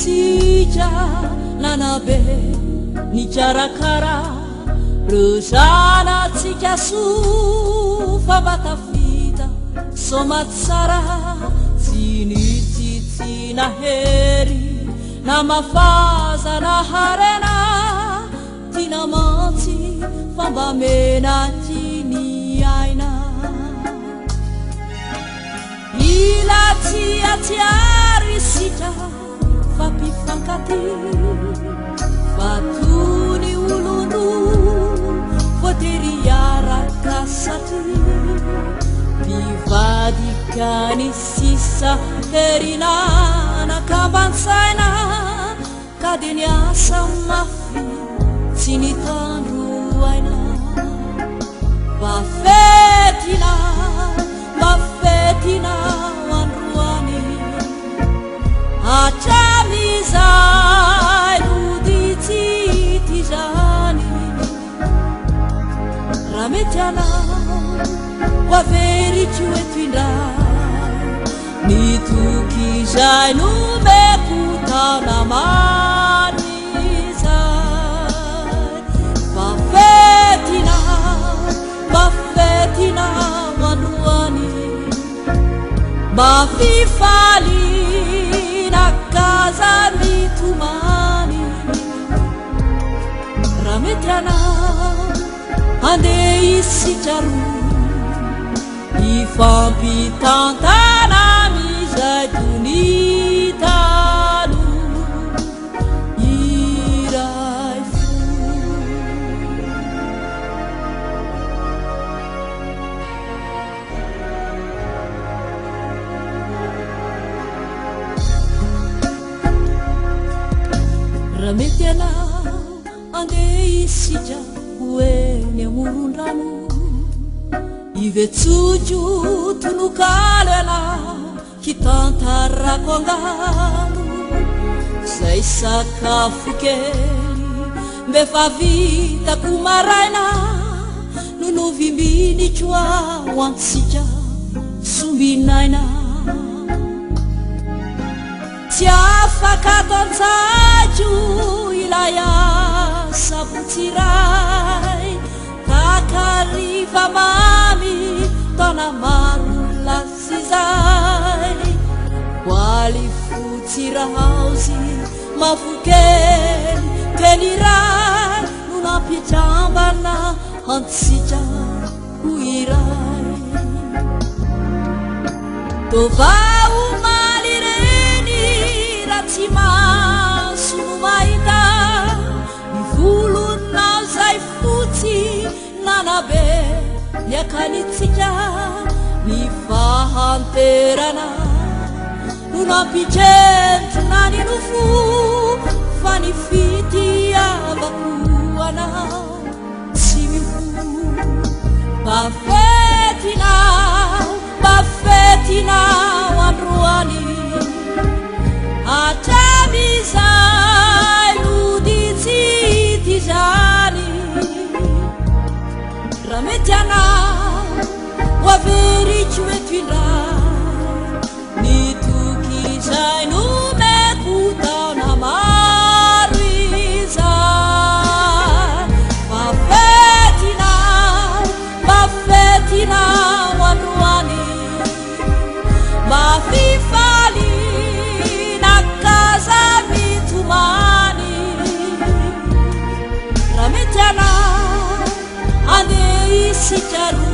sija nanabe nicarakara rezanatsika so fabatafita somatsara sinitsitsina hery na mafaza na harena tinamantsy fambamena tiny aina ilatsiatsiary sika fampifankaty fatony olono voateriaraka satry mivadikany sisa herinana kambansaina ka de niasa mafy tsy nitandro aina mafetina androany atramizay loditsity zany raha mety anao hoaveritry oetoindray nitoky zay nomeko taona manizay mafetina androany mafifaly nakaza mitomany raha mety anao andeha isitraro ifampitantana mizay tonitano iray fo raha mety anao andeha isitra hoeny amoron-drano ivetsojo tonokalo anao hitantarako angano zay sakafo kely mbefa vitako maraina nonovy minitro ao antsika sombinaina tsy afaka atonjajo ilay asabotsiray takariva mamy taona maro lasizay hoaly fotsy rahaozy mafokely keliray no nampijambana antsika ho iray tovao maly reny raha tsy maso no mahita volonao zay fotsy nanabe niakanitsika ny fahanterana no nampitrenjo nany nofo fa ny fitiavako anao tsy miho bafetinao androany atramizay loditsity zany raha mety anao hoaveritry oetoindray nitoky zay nomeko taona maro izay mafetinao androany mafifaly nakaza mitomany raha mety anao andeha isitraro